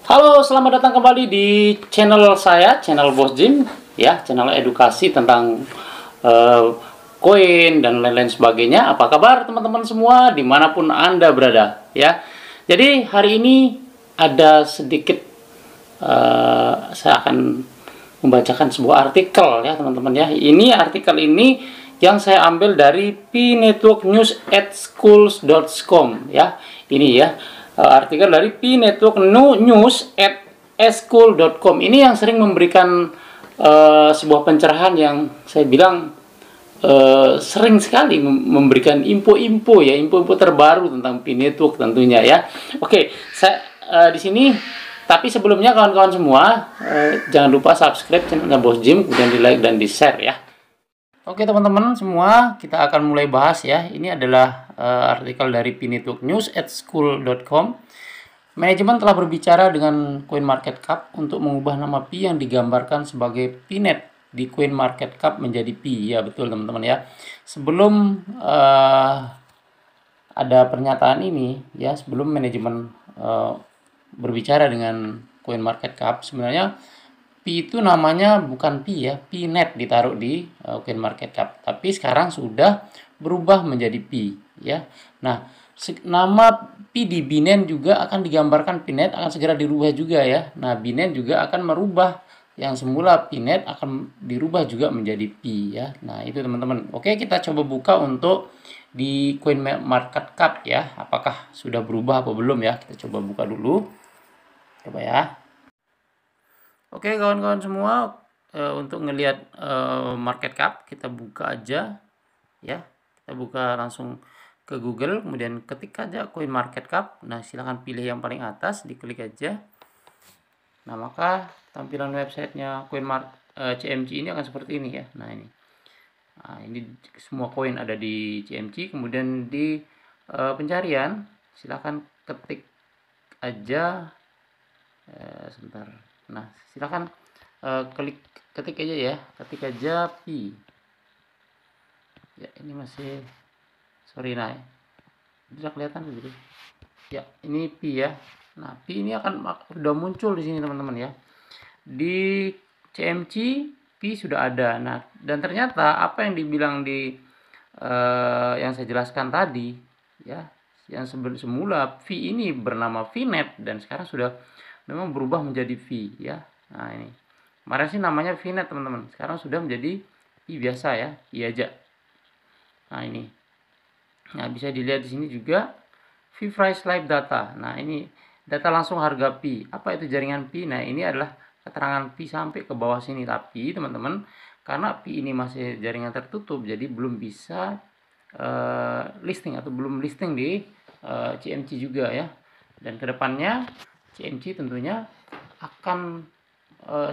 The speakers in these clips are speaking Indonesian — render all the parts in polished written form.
Halo, selamat datang kembali di channel saya, channel Bos Jim, ya, channel edukasi tentang koin dan lain-lain sebagainya. Apa kabar teman-teman semua, dimanapun Anda berada, ya. Jadi hari ini ada sedikit, saya akan membacakan sebuah artikel, ya teman-teman ya. Ini artikel ini yang saya ambil dari pnetworknews@schools.com, ya. Ini ya. Artikel dari pnetworknews@school.com ini yang sering memberikan sebuah pencerahan yang saya bilang sering sekali memberikan info-info ya, info-info terbaru tentang pnetwork tentunya ya. Oke, saya di sini. Tapi sebelumnya kawan-kawan semua jangan lupa subscribe channelnya Bos Jim, kemudian di like dan di share ya. Oke teman-teman semua, kita akan mulai bahas ya. Ini adalah artikel dari pnetworknews@school.com. Manajemen telah berbicara dengan CoinMarketCap untuk mengubah nama Pi yang digambarkan sebagai Pnet di CoinMarketCap menjadi Pi. Ya betul teman-teman ya. Sebelum ada pernyataan ini ya, sebelum manajemen berbicara dengan CoinMarketCap, sebenarnya Pi itu namanya bukan Pi ya, Pnet ditaruh di CoinMarketCap. Tapi sekarang sudah berubah menjadi Pi ya. Nah, nama Pi di Binance juga akan digambarkan Pnet, akan segera dirubah juga ya. Nah, Binance juga akan merubah yang semula Pnet akan dirubah juga menjadi Pi ya. Nah, itu teman-teman. Oke, kita coba buka untuk di CoinMarketCap ya. Apakah sudah berubah apa belum ya? Kita coba buka dulu. Coba ya. Oke kawan-kawan semua, untuk ngelihat market cap kita buka aja ya, kita buka langsung ke Google, kemudian ketik aja coin market cap. Nah silahkan pilih yang paling atas, diklik aja. Nah maka tampilan websitenya CMC ini akan seperti ini ya. Nah ini semua koin ada di CMC. Kemudian di pencarian silahkan ketik aja sebentar. Nah silakan ketik aja ya, ketik aja Pi ya. Ini masih sorry tidak kelihatan gitu ya. Ini Pi ya. Nah Pi ini akan sudah muncul di sini teman-teman ya. Di CMC Pi sudah ada. Nah dan ternyata apa yang dibilang di yang saya jelaskan tadi ya, yang semula Pi ini bernama Vnet dan sekarang sudah memang berubah menjadi V ya. Nah ini kemarin sih namanya Vnet teman-teman, sekarang sudah menjadi Pi biasa ya, Pi aja. Nah ini, nah bisa dilihat di sini juga V price live data. Nah ini data langsung harga Pi. Apa itu jaringan Pi? Nah ini adalah keterangan Pi sampai ke bawah sini. Tapi teman-teman, karena Pi ini masih jaringan tertutup, jadi belum bisa listing atau belum listing di CMC juga ya. Dan kedepannya CMC tentunya akan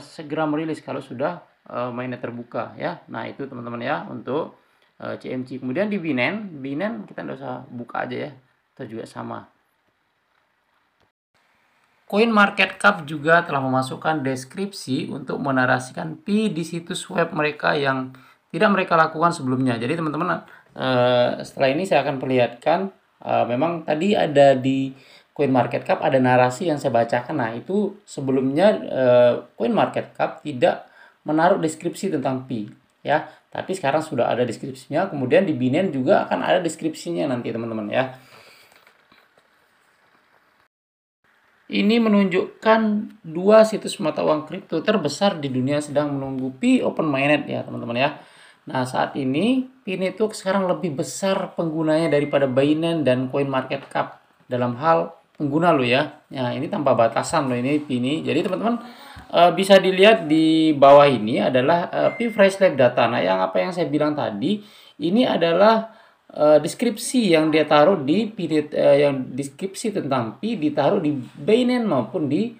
segera merilis kalau sudah mainnet terbuka ya. Nah itu teman-teman ya untuk CMC. Kemudian di Binance kita tidak usah buka aja ya, itu juga sama. CoinMarketCap juga telah memasukkan deskripsi untuk menarasikan Pi di situs web mereka yang tidak mereka lakukan sebelumnya. Jadi teman-teman, setelah ini saya akan perlihatkan, memang tadi ada di CoinMarketCap ada narasi yang saya bacakan. Nah itu sebelumnya CoinMarketCap tidak menaruh deskripsi tentang Pi ya, tapi sekarang sudah ada deskripsinya. Kemudian di Binance juga akan ada deskripsinya nanti teman-teman ya. Ini menunjukkan dua situs mata uang kripto terbesar di dunia sedang menunggu Pi open mainnet ya teman-teman ya. Nah saat ini Pi Network sekarang lebih besar penggunanya daripada Binance dan CoinMarketCap dalam hal pengguna lo ya. Nah ini tanpa batasan loh ini Pi ini. Jadi teman-teman bisa dilihat di bawah ini adalah Pi price live data. Nah apa yang saya bilang tadi ini adalah deskripsi yang dia taruh di yang deskripsi tentang Pi ditaruh di Binance maupun di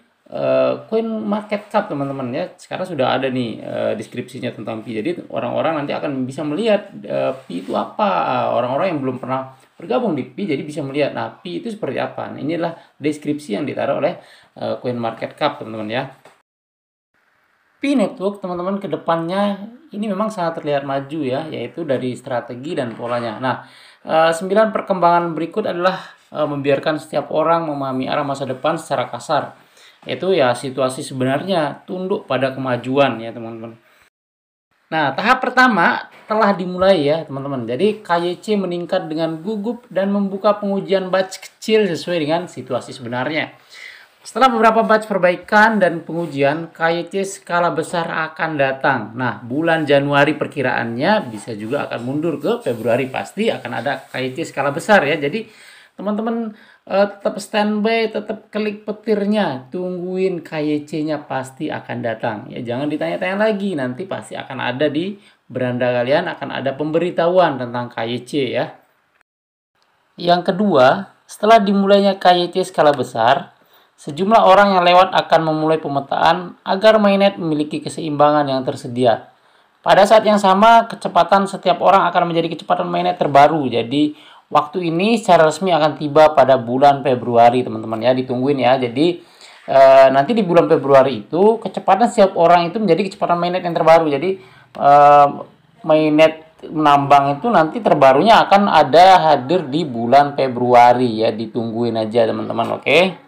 CoinMarketCap teman-teman ya. Sekarang sudah ada nih deskripsinya tentang Pi. Jadi orang-orang nanti akan bisa melihat Pi itu apa. Orang-orang yang belum pernah bergabung di Pi jadi bisa melihat nah Pi itu seperti apa. Nah, inilah deskripsi yang ditaruh oleh CoinMarketCap teman-teman ya. Pi Network teman-teman kedepannya ini memang sangat terlihat maju ya, yaitu dari strategi dan polanya. Nah 9 perkembangan berikut adalah membiarkan setiap orang memahami arah masa depan secara kasar. Itu ya situasi sebenarnya, tunduk pada kemajuan ya teman-teman. Nah, tahap pertama telah dimulai ya teman-teman. Jadi KYC meningkat dengan gugup dan membuka pengujian batch kecil sesuai dengan situasi sebenarnya. Setelah beberapa batch perbaikan dan pengujian, KYC skala besar akan datang. Nah, bulan Januari perkiraannya bisa juga akan mundur ke Februari. Pasti akan ada KYC skala besar ya. Jadi, teman-teman tetap standby, tetap klik petirnya. Tungguin KYC-nya pasti akan datang. Ya, jangan ditanya-tanya lagi. Nanti pasti akan ada di beranda kalian, akan ada pemberitahuan tentang KYC ya. Yang kedua, setelah dimulainya KYC skala besar, sejumlah orang yang lewat akan memulai pemetaan agar mainnet memiliki keseimbangan yang tersedia. Pada saat yang sama, kecepatan setiap orang akan menjadi kecepatan mainnet terbaru. Jadi, waktu ini secara resmi akan tiba pada bulan Februari, teman-teman ya. Ditungguin ya. Jadi, nanti di bulan Februari itu, kecepatan setiap orang itu menjadi kecepatan mainnet yang terbaru. Jadi, mainnet menambang itu nanti terbarunya akan ada hadir di bulan Februari ya. Ditungguin aja, teman-teman. Oke.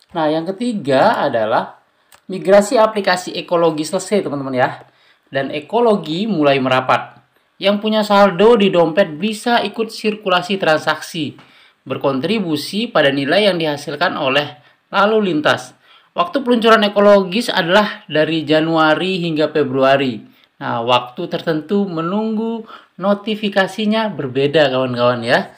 Nah, yang ketiga adalah migrasi aplikasi ekologi selesai, teman-teman ya. Dan ekologi mulai merapat. Yang punya saldo di dompet bisa ikut sirkulasi transaksi, berkontribusi pada nilai yang dihasilkan oleh lalu lintas. Waktu peluncuran ekologis adalah dari Januari hingga Februari. Nah, waktu tertentu menunggu notifikasinya berbeda, kawan-kawan ya.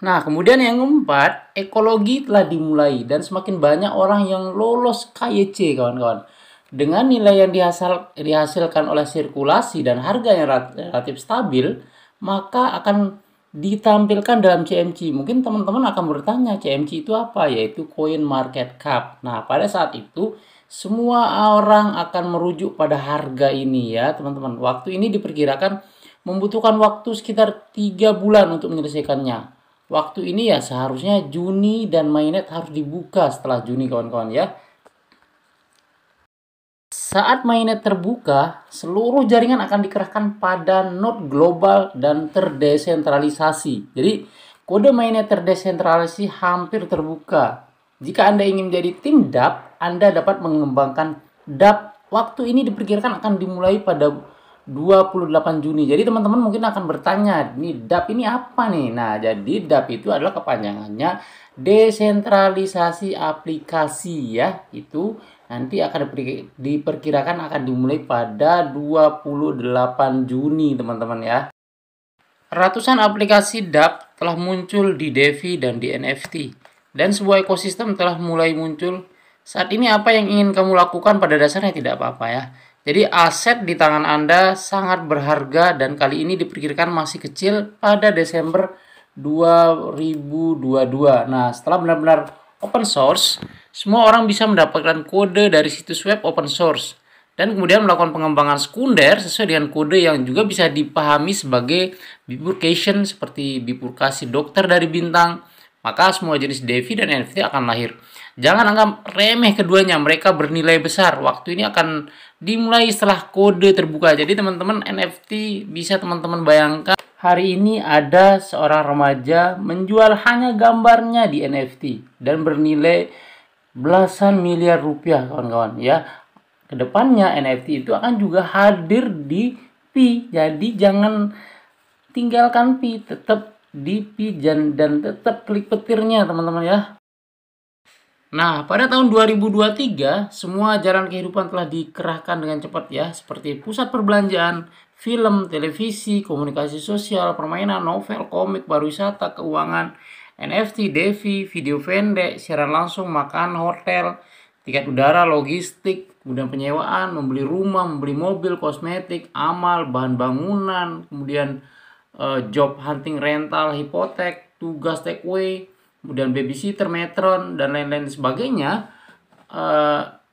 Nah, kemudian yang keempat, ekologi telah dimulai dan semakin banyak orang yang lolos KYC, kawan-kawan. Dengan nilai yang dihasilkan oleh sirkulasi dan harga yang relatif stabil, maka akan ditampilkan dalam CMC. Mungkin teman-teman akan bertanya, CMC itu apa? Yaitu Coin Market Cap. Nah, pada saat itu, semua orang akan merujuk pada harga ini ya, teman-teman. Waktu ini diperkirakan membutuhkan waktu sekitar 3 bulan untuk menyelesaikannya. Waktu ini ya seharusnya Juni dan mainnet harus dibuka setelah Juni, kawan-kawan ya. Saat mainnet terbuka, seluruh jaringan akan dikerahkan pada node global dan terdesentralisasi. Jadi, kode mainnet terdesentralisasi hampir terbuka. Jika Anda ingin menjadi tim DApp, Anda dapat mengembangkan DApp. Waktu ini diperkirakan akan dimulai pada 28 Juni. Jadi teman-teman mungkin akan bertanya, nih DApp ini apa nih? Nah, jadi DApp itu adalah kepanjangannya desentralisasi aplikasi ya. Itu nanti akan diperkirakan akan dimulai pada 28 Juni, teman-teman ya. Ratusan aplikasi DApp telah muncul di DeFi dan di NFT. Dan sebuah ekosistem telah mulai muncul. Saat ini apa yang ingin kamu lakukan pada dasarnya tidak apa-apa ya. Jadi aset di tangan Anda sangat berharga dan kali ini diperkirakan masih kecil pada Desember 2022. Nah, setelah benar-benar open source, semua orang bisa mendapatkan kode dari situs web open source dan kemudian melakukan pengembangan sekunder sesuai dengan kode yang juga bisa dipahami sebagai bifurcation seperti bifurkasi dokter dari bintang. Maka semua jenis DeFi dan NFT akan lahir. Jangan anggap remeh keduanya, mereka bernilai besar. Waktu ini akan dimulai setelah kode terbuka. Jadi teman-teman NFT bisa teman-teman bayangkan. Hari ini ada seorang remaja menjual hanya gambarnya di NFT dan bernilai belasan miliar rupiah, kawan-kawan ya. Kedepannya NFT itu akan juga hadir di Pi. Jadi jangan tinggalkan Pi, tetap di Pi dan tetap klik petirnya, teman-teman ya. Nah, pada tahun 2023, semua jalan kehidupan telah dikerahkan dengan cepat ya, seperti pusat perbelanjaan, film, televisi, komunikasi sosial, permainan, novel, komik, pariwisata, keuangan, NFT, DeFi, video pendek, siaran langsung, makan, hotel, tiket udara, logistik, kemudian penyewaan, membeli rumah, membeli mobil, kosmetik, amal, bahan bangunan, kemudian job hunting, rental, hipotek, tugas takeaway, kemudian babysitter, metron, dan lain-lain sebagainya.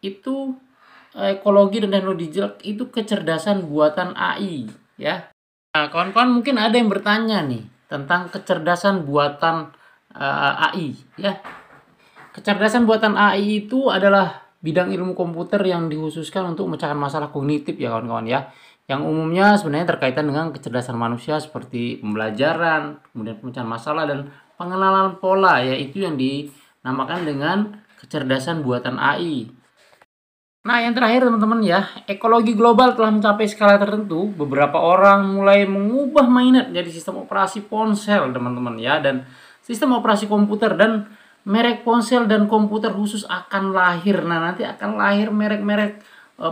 Itu ekologi dan teknologi digital itu kecerdasan buatan AI ya. Nah, kawan-kawan mungkin ada yang bertanya nih tentang kecerdasan buatan AI ya. Kecerdasan buatan AI itu adalah bidang ilmu komputer yang dikhususkan untuk memecahkan masalah kognitif ya, kawan-kawan ya. Yang umumnya sebenarnya terkaitan dengan kecerdasan manusia seperti pembelajaran, kemudian pemecahan masalah dan pengenalan pola, yaitu yang dinamakan dengan kecerdasan buatan AI. Nah, yang terakhir teman-teman ya, ekologi global telah mencapai skala tertentu. Beberapa orang mulai mengubah mainnet jadi sistem operasi ponsel, teman-teman ya, dan sistem operasi komputer, dan merek ponsel dan komputer khusus akan lahir. Nah, nanti akan lahir merek-merek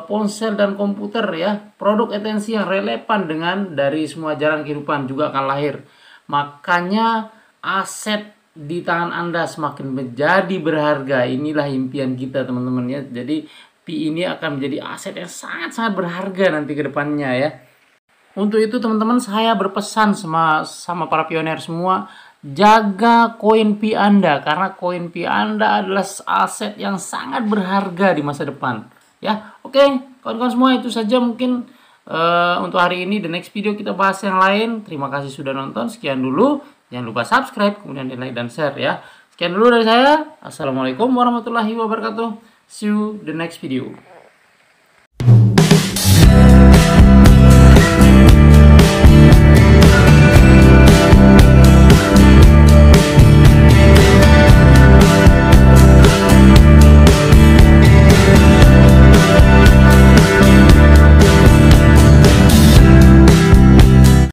ponsel dan komputer ya, produk esensi yang relevan dengan dari semua jalan kehidupan juga akan lahir. Makanya aset di tangan Anda semakin menjadi berharga. Inilah impian kita teman-teman ya. Jadi Pi ini akan menjadi aset yang sangat-sangat berharga nanti ke depannya ya. Untuk itu teman-teman saya berpesan sama para pioner semua, jaga koin Pi Anda karena koin Pi Anda adalah aset yang sangat berharga di masa depan. Ya, oke, kawan-kawan semua itu saja mungkin untuk hari ini. The next video kita bahas yang lain. Terima kasih sudah nonton. Sekian dulu. Jangan lupa subscribe, kemudian di like dan share ya. Sekian dulu dari saya. Assalamualaikum warahmatullahi wabarakatuh. See you the next video.